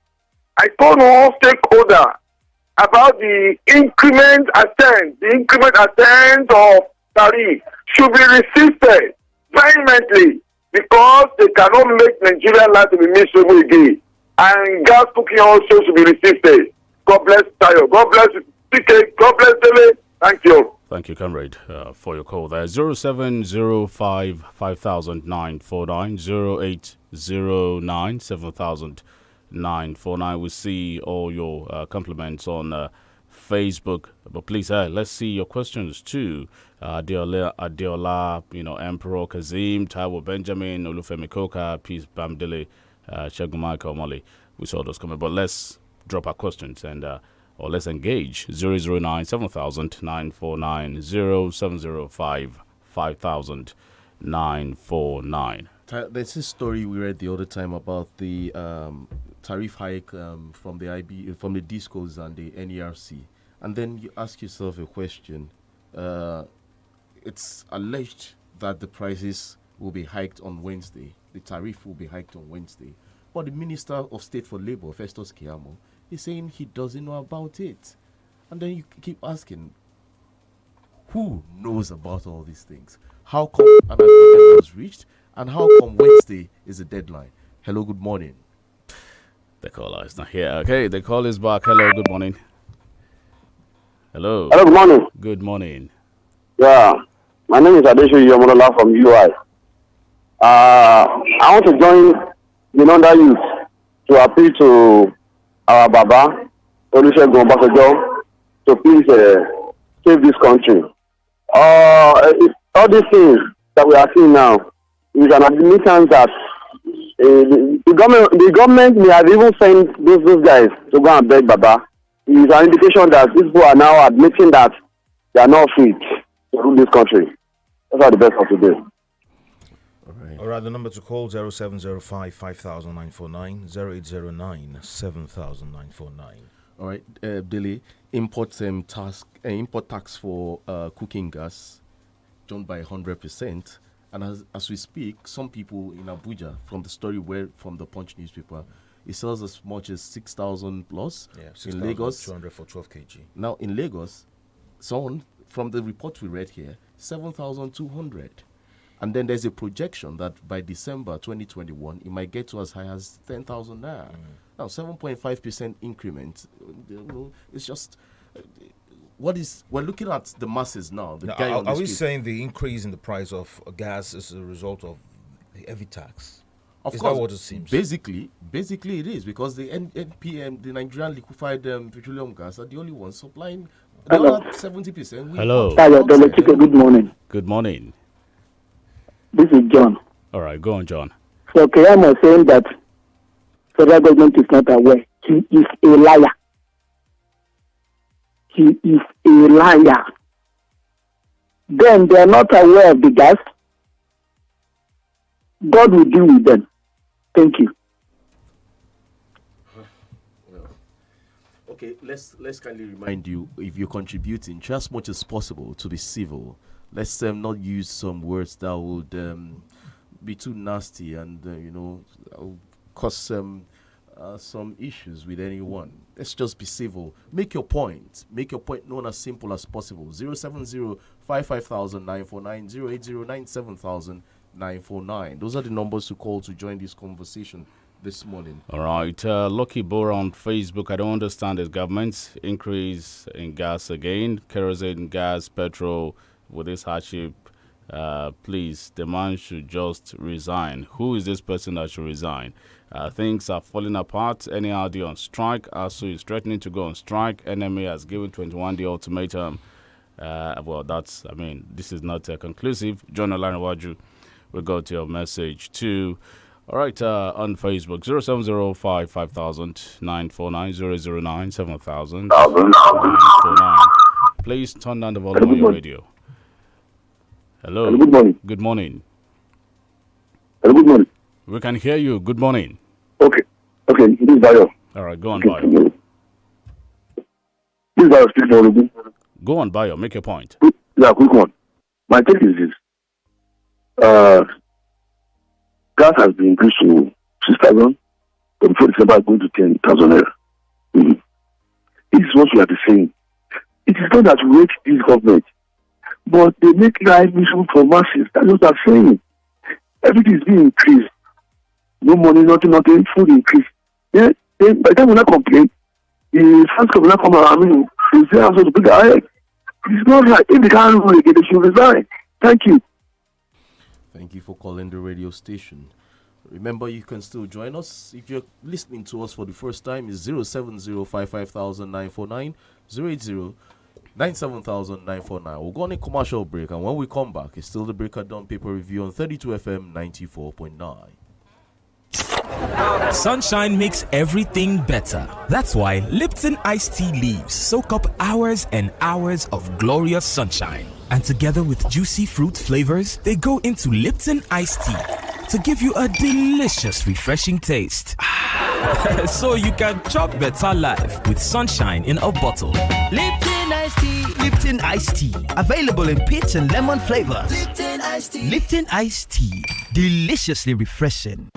I told all stakeholders about the increment attempt of tariff should be resisted vehemently because they cannot make Nigerian life to be miserable again. And gas cooking also should be resisted. God bless Tayo. God bless PK. God bless Dele. Thank you. Thank you, comrade, for your call there. 0705 500949 0809 700949. We see all your compliments on Facebook, but please, let's see your questions too. Adeola, Emperor Kazim, Taiwo Benjamin, Olufemi Koka, Peace Bamdele, Shagumaka Omali. We saw those coming, but let's drop our questions and or let's engage. 009 7000 949 0705 500949. There's this story we read the other time about the tariff hike from the from the discos and the NERC, and then you ask yourself a question. It's alleged that the prices will be hiked on Wednesday. The tariff will be hiked on Wednesday, but the Minister of State for Labour, Festus Keyamo, is saying he doesn't know about it, and then you keep asking, Who knows about all these things? How come an agreement was reached, and how come Wednesday is the deadline? Hello, good morning. The caller is not here. Okay, the call is back. Hello, good morning. Hello. Hello, good morning. Good morning. Yeah, my name is Adesho Yomola from UI. I want to join the Nanda youth to appeal to our Baba, Olusegun Obasanjo, to please save this country. All these things that we are seeing now is an admittance that the government may have even sent those guys to go and beg Baba. It is an indication that these people are now admitting that they are not fit to rule this country. Those are the best for today. All right, the number to call 0705 5949 0809 7949. All right, Delhi, import tax for cooking gas jumped by 100%. And as we speak, some people in Abuja, from the story from the Punch newspaper, it sells as much as 6,000 plus. Yeah, in Lagos, 200 for 12 kg. Now in Lagos, from the report we read here, 7,200. And then there's a projection that by December 2021, it might get to as high as 10,000 naira. Now, 7.5% increment. It's just we're looking at the masses now. Are we saying the increase in the price of gas is a result of the heavy tax? Of is course, that what it seems? Basically it is, because the NPM, the Nigerian liquefied petroleum gas, are the only ones supplying the other 70%. Hello. Good morning. Good morning. This is John. All right, go on, John. So Kayam was saying that federal government is not aware. He is a liar. He is a liar. Then they are not aware of the gas. God will deal with them. Thank you. Okay, let's kindly remind you, if you're contributing, try as much as possible to be civil. Let's not use some words that would be too nasty and cause some issues with anyone. Let's just be civil. Make your point. Make your point known as simple as possible. 070-550-949, 080-97,949. Those are the numbers to call to join this conversation this morning. All right. Lucky Bora on Facebook. I don't understand this government's increase in gas again. Kerosene, gas, petrol. With this hardship, please, the man should just resign. Who is this person that should resign? Things are falling apart. NARD on strike. ASU is threatening to go on strike. NMA has given 21-day ultimatum. This is not conclusive. John Olanwaju, we'll go to your message too. All right, on Facebook, 0705 5000 949 009 7000 949. Please turn down the volume on your radio. Hello. Hello. Good morning. Good morning. Hello. Good morning. We can hear you. Good morning. Okay. This is Bayo. All right, go on, Bayo. This is Bayo speaking. Go on, Bayo. Make your point. Yeah, quick one. My take is this. Gas has been increased to 6,000. From 47 going to 10,000 naira. This is what we are saying. It is not that we hate this government, but they make life miserable for masses. That's what I'm saying. Everything is being increased. No money, nothing, food increase. Yeah, by the time we not complain, the fans will not come around. They say, I'm supposed to put the eye. It's not right. If they can't rule again, they should resign. Thank you. Thank you for calling the radio station. Remember, you can still join us. If you're listening to us for the first time, it's 070-550-949, 080-979,949. We'll go on a commercial break, and when we come back, it's still the Breaker Dawn Paper Review on 32 FM 94.9. Sunshine makes everything better. That's why Lipton iced tea leaves soak up hours and hours of glorious sunshine. And together with juicy fruit flavors, they go into Lipton iced tea to give you a delicious, refreshing taste. So you can chop better life with sunshine in a bottle. Lipton iced tea. Lipton iced tea. Available in peach and lemon flavors. Lipton iced tea. Lipton iced tea. Deliciously refreshing.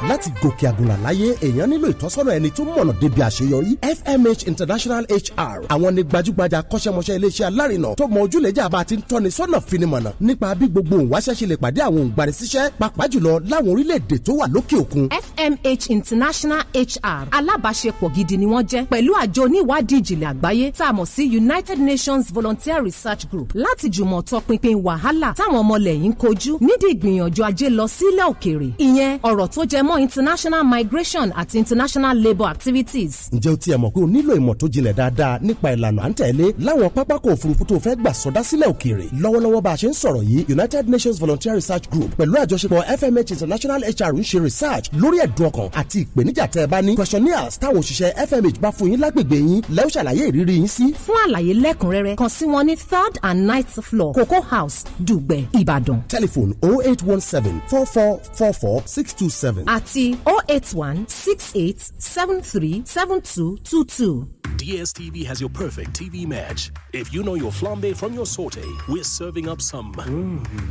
láti gòkè àgùnlà láyé èèyàn nílò ìtọ́sọ́nà ẹni tó mọ̀nà débi àṣeyọrí. FMH International HR àwọn ni gbajúgbajà akọ́ṣẹ́mọṣẹ́ iléeṣẹ́ alárinà tó mọ ojúlẹ̀jà bá ti ń tọ́ni sọ́nà finimọ̀nà nípa bí gbogbo òǹwáṣẹ́ ṣe lè pàdé àwọn òǹgbanisíṣẹ́ pàápàá jùlọ láwọn orílẹ̀-èdè tó wà lókè òkun. FMH International HR alábàáṣepọ̀ gidi ni wọ́n jẹ́ pẹ̀lú àjọ oníwádìí ìjìnlẹ̀ àgbáyé tá a mọ̀ sí United Nations Volunteer Research Group láti jùmọ̀ tọpinpin wàhálà táwọn ọmọlẹ̀ yìí ń kojú nídìí ìgbìyànjú ajé lọ sílẹ̀ òkèèrè. ìyẹn ọ̀rọ̀ tó jẹ mọ́ international migration àti international labour activities. ǹjẹ́ o tiẹ̀ mọ̀ pé o nílò ìmọ̀ tó jinlẹ̀ dáadáa nípa ìlànà à ń tẹ̀lé láwọn pápákọ̀ òfurufú tó fẹ́ gbà sọdá sílẹ̀ òkèèrè. lọ́wọ́lọ́wọ́ bá a ṣe ń sọ̀rọ̀ yìí United Nations Volunteer Research Group pẹ̀lú àjọṣepọ̀ FMH International HR ń ṣe research lórí ẹ̀dùn ọkàn àti ìpèníjà tẹ́ ẹ bá ní. questionnaires táwọn òṣìṣẹ́ FMH bá fún yín lágbègbè yín lẹ́ ó ṣàlàyé ìrírí yín sí. fún àlàyé lẹ́kùnrẹ́rẹ́ kàn sí wọn ní 3rd and 9th floor Cocoa House Dùgbẹ̀ Ìbàdàn. telephone 0817 4444 627 àti 081 68 73 7222. DSTV has your perfect TV match. If you know your flambe from your saute, we're serving up some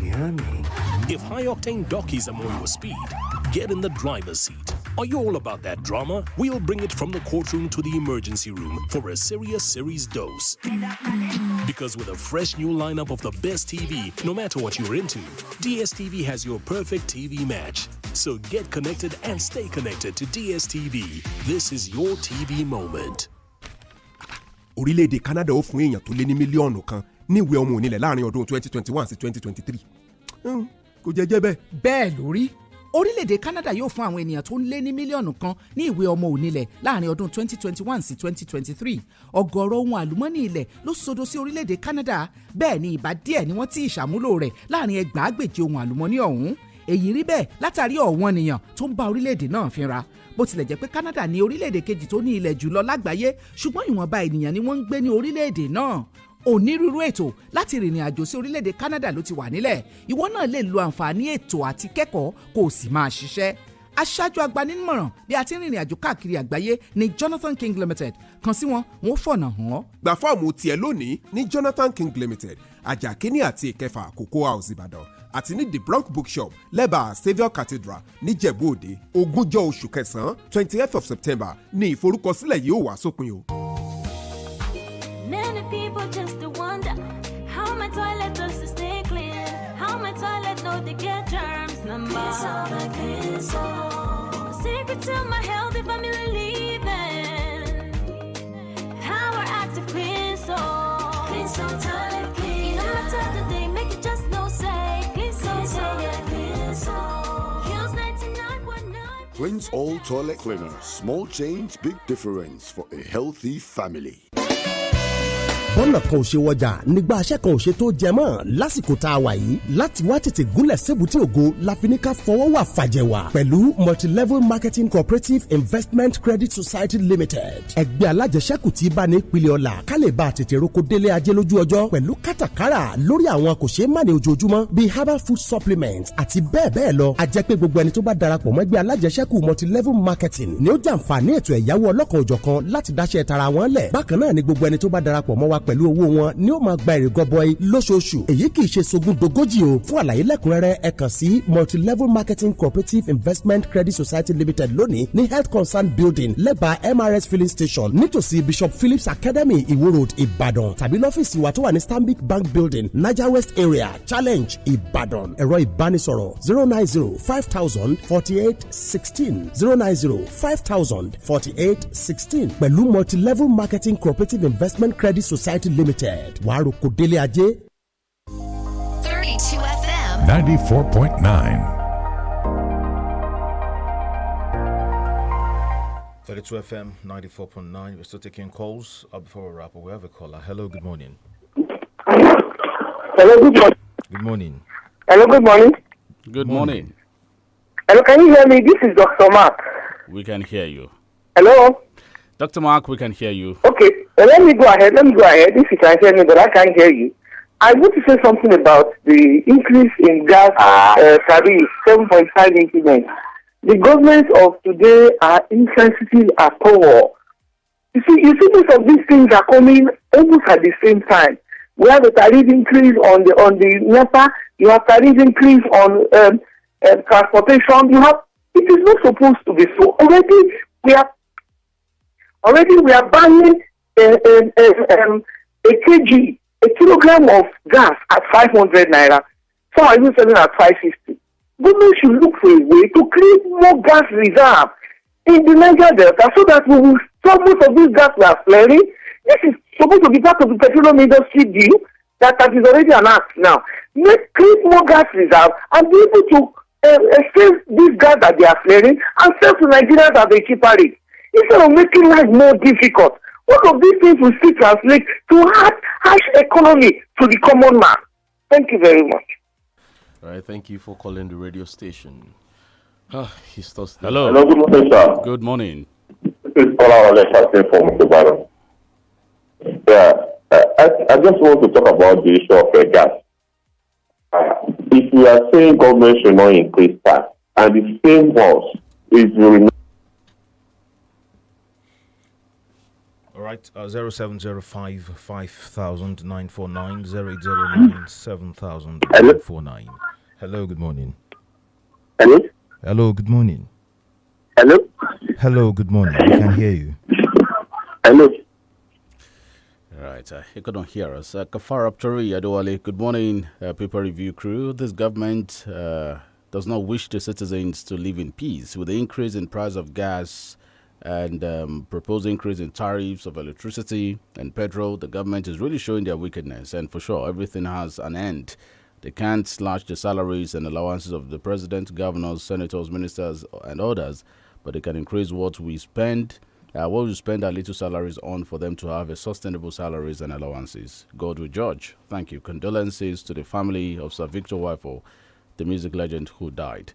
yummy. If high-octane dockies are more your speed, get in the driver's seat. Are you all about that drama? We'll bring it from the courtroom to the emergency room for a serious series dose. Because with a fresh new lineup of the best TV, no matter what you're into, DSTV has your perfect TV match. So get connected and stay connected to DSTV. This is your TV moment. Orílẹ̀-èdè Canada ó fún èèyàn tó lé ní mílíọ̀nù kan ní ìwé ọmọ onílẹ̀ láàrin ọdún 2021 sí 2023. Kò jẹ́jẹ́ bẹ́ẹ̀. Bẹ́ẹ̀ lórí. Orílẹ̀-èdè Canada yóò fún àwọn ènìyàn tó ń lé ní mílíọ̀nù kan ní ìwé ọmọ onílẹ̀ láàrin ọdún 2021 sí 2023. Ọ̀gọ̀rọ̀ ohun àlùmọ́nì ilẹ̀ ló sodo sí orílẹ̀-èdè Canada. Bẹ́ẹ̀ ni ìbá díẹ̀ ni wọ́n ti ìṣàmúlò rẹ̀ láàrin ẹgbàágbèje ohun àlùmọ́nì ọ̀hún. Èyí rí bẹ́ẹ̀ látàrí ọ̀wọ́n ènìyàn tó ń bá orílẹ̀-èdè náà fínra. Bó tilẹ̀ jẹ́ pé Canada ní orílẹ̀-èdè kejì tó ní ilẹ̀ jùlọ lágbàáyé ṣùgbọ́n ìwọ̀nba ènìyàn ni wọ́n ń gbé ní orílẹ̀-èdè náà. Onírúurú ètò láti rìnrìn àjò sí orílẹ̀-èdè Canada ló ti wà nílẹ̀. Ìwọ náà lè lo àǹfààní ètò àti kẹ́kọ̀ọ́ kó o sì máa ṣiṣẹ́. Aṣáájú agbanímọ̀ràn bí a ti ń rìnrìn àjò káàkiri àgbáyé ní Jonathan King Limited. Kàn sí wọn, wọ́n fọ̀nà hàn ọ́. Gba fọ́ọ̀mù tiẹ̀ lónìí ní Jonathan King Limited, àjà kínní àti ìkẹfà Cocoa House Ìbàdàn àti ní The Bronx Bookshop lẹ́bàá Saviour Cathedral níjẹ̀bú Òde. 20 oṣù kẹsàn-án 28th of September ní ìforúkọsílẹ̀ yìí ó wà sópin o. Many people just wonder how my toilet does to stay clean, how my toilet know they get germs. Number secret to my healthy family living. Power active clean soul, toilet clean. You know my toilet they make it just no say clean soul, yeah, clean soul. Use 99.9. INT'L toilet cleaner. Small change, big difference for a healthy family. bọ́nà kan ò ṣe wọjà nígbà aṣẹ́ kan ò ṣe tó jẹ mọ́ lásìkò tá a wà yìí láti wá tètè gúnlẹ̀ sébùtì ògo la fi ní ká fọwọ́ wà fàjẹ̀wà pẹ̀lú multilevel marketing cooperative investment credit society limited ẹgbẹ́ alájẹsẹ́kù tí bá ní ìpìlẹ̀ ọ̀la ká lè bá tètè roko délé ajé lójú ọjọ́ pẹ̀lú kátàkárà lórí àwọn kò ṣeé má ní ojoojúmọ́ bíi herbal food supplement àti bẹ́ẹ̀ bẹ́ẹ̀ lọ a jẹ́ pé gbogbo ẹni tó bá darapọ̀ mọ́ ẹgbẹ́ alájẹsẹ́kù multilevel marketing ni ó jàǹfààní ètò ẹ̀yáwó ọlọ́kan òjọ̀kan láti dáṣẹ́ tara wọn lẹ̀ bákan náà ni gbogbo ẹni tó bá darapọ̀ mọ́ wa pẹ̀lú owó wọn ni ó máa gba èrè gọbọi lóṣooṣù èyí kì í ṣe sogún dogójì o fún àlàyé lẹ́kùnrẹ́rẹ́ ẹ kàn sí multilevel marketing cooperative investment credit society limited lónìí ní health concern building lẹ́bàá MRS filling station nítòsí Bishop Phillips Academy Iwo Road Ìbàdàn tàbí lọ́fíìsì wa tó wà ní Stanbic Bank building Niger West area Challenge Ìbàdàn ẹ̀rọ ìbánisọ̀rọ̀ 090-5000-4816 090-5000-4816 pẹ̀lú multilevel marketing cooperative investment credit society limited wàá roko délé ajé. 32 FM 94.9 32 FM 94.9. We're still taking calls. Before we wrap up, we have a caller. Hello, good morning. Hello, good morning. Good morning. Hello, good morning. Good morning. Hello, can you hear me? This is Dr. Mark. We can hear you. Hello? Dr. Mark, we can hear you. Okay, let me go ahead. If you can hear me, but I can't hear you. I want to say something about the increase in gas tariff, 7.5 increment. The government of today are insensitive at all. You see, most of these things are coming almost at the same time. We have a tariff increase on the NEPA. You have tariff increase on transportation. You have It is not supposed to be so. Already we are buying a kilogram of gas at 500 naira. Some are even selling at 550. Government should look for a way to create more gas reserve in the Niger Delta so that we will stop most of these gas we are flaring. This is supposed to be part of the petroleum industry deal that is already announced now. Create more gas reserve and be able to sell this gas that they are flaring and sell to Nigerians at a cheaper rate. Instead of making life more difficult, what of these things will still translate to harsh economy to the common man? Thank you very much. All right, thank you for calling the radio station. He's still Hello. Hello, good morning, sir. Good morning. This is Paula Alexander from Mr. Baron. Yeah, I just want to talk about the issue of gas. If we are saying government should not increase tax, and the same was is All right, 0705 5000 949 0809 7000 949. Hello, good morning. Hello? Hello, good morning. Hello? Hello, good morning. We can hear you. Hello? All right, you couldn't hear us. Kafar Aptori Adewale, good morning, Paper Review crew. This government does not wish the citizens to live in peace. With the increase in price of gas and proposed increase in tariffs of electricity and petrol, the government is really showing their wickedness. And for sure, everything has an end. They can't slash the salaries and allowances of the president, governors, senators, ministers, and others, but they can increase what we spend our little salaries on for them to have a sustainable salaries and allowances. God will judge. Thank you. Condolences to the family of Sir Victor Wifo, the music legend who died.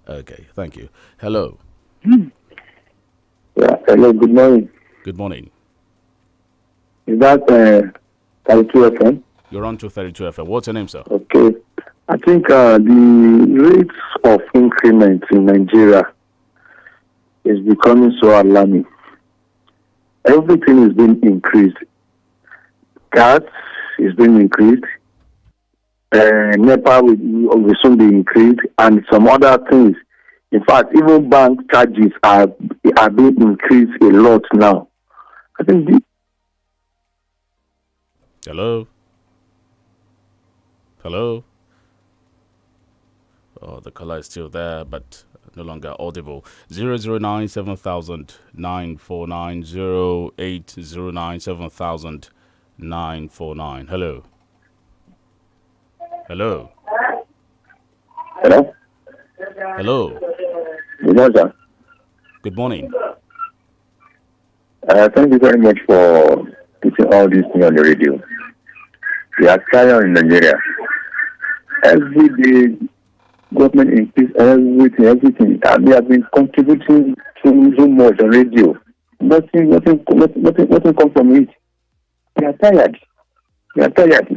Okay, thank you. Hello. Yeah, hello, good morning. Good morning. Is that 32 FM? You're on to 32 FM. What's your name, sir? Okay. I think the rates of increment in Nigeria is becoming so alarming. Everything is being increased. Gas is being increased. NEPA will soon be increased, and some other things. In fact, even bank charges are being increased a lot now. I think Hello? Hello? Oh, the caller is still there, but no longer audible. 009 7000 949 0809 7000 949. Hello? Hello? Hello? Hello? Good morning, sir. Good morning. Thank you very much for putting all these things on the radio. We are trying in Nigeria. Every day, government increase everything. And we have been contributing to so much on radio. Nothing comes from it. We are tired. We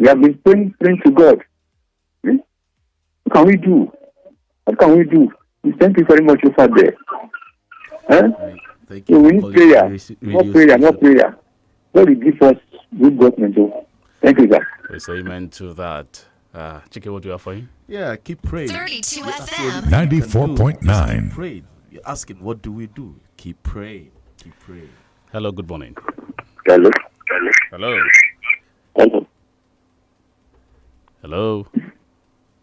have been praying to God. What can we do? Thank you very much over there. Thank you. So we need prayer. More prayer. God will give us good government. Thank you, sir. We say amen to that. Chike, what do you have for him? Yeah, keep praying. 32 FM. 94.9. Pray. You're asking, what do we do? Keep praying. Keep praying. Hello, good morning. Hello. Hello. Hello.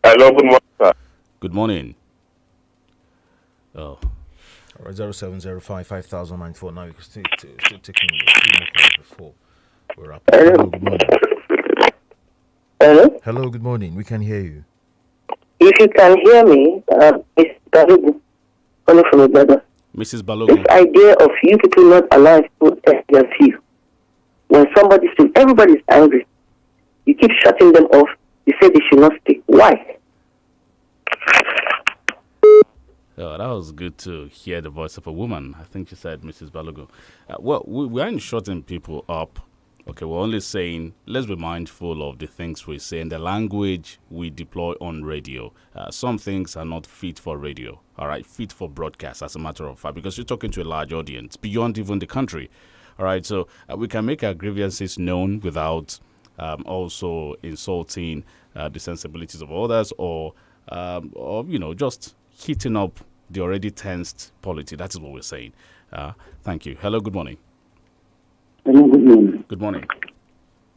Hello, good morning, sir. Good morning. Oh. All right, 0705 5000 949. We can still taking a few more calls before we're up. Hello, good morning. Hello? Hello, good morning. We can hear you. If you can hear me, it's Balogun, calling from a brother. Mrs. Balogun. This idea of you people not allowing people to their view. When somebody speaks, everybody's angry. You keep shutting them off. You say they should not speak. Why? Oh, that was good to hear the voice of a woman. I think she said Mrs. Balogun. Well, we aren't shutting people up. Okay, we're only saying let's be mindful of the things we say and the language we deploy on radio. Some things are not fit for radio, all right, fit for broadcast as a matter of fact, because you're talking to a large audience beyond even the country. All right, so we can make our grievances known without also insulting the sensibilities of others or just heating up the already tensed polity. That is what we're saying. Thank you. Hello, good morning. Hello, good morning. Good morning.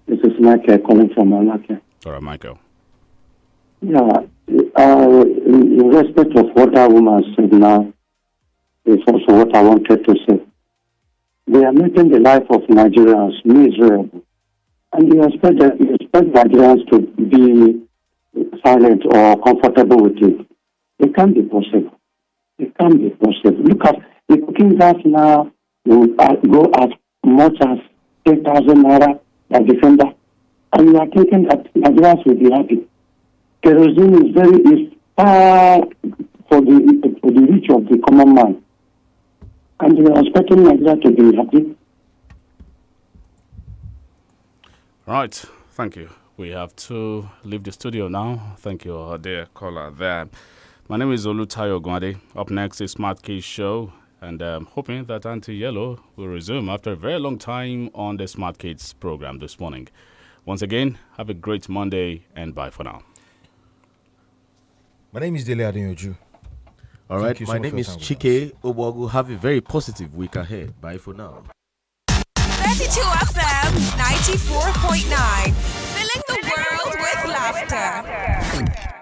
This is Michael calling from Malacca. All right, Michael. Yeah, in respect of what that woman said now, is also what I wanted to say. They are making the life of Nigerians miserable. And you expect Nigerians to be silent or comfortable with it. It can't be possible. It can't be possible. Look at the cooking gas now will go as much as 8,000 naira by December. And you are thinking that Nigerians will be happy. Kerosene is far for the reach of the common man. And we are expecting Nigeria to be happy. Right, thank you. We have to leave the studio now. Thank you, our dear caller there. My name is Olutayo Gwade. Up next is Smart Case Show, and I'm hoping that INT'L will resume after a very long time on the Smart Kids program this morning. Once again, have a great Monday, and bye for now. My name is Dele Adeyoju. All right, my name is Chike Obogu. Have a very positive week ahead. Bye for now. 32 FM 94.9. Filling the world with laughter.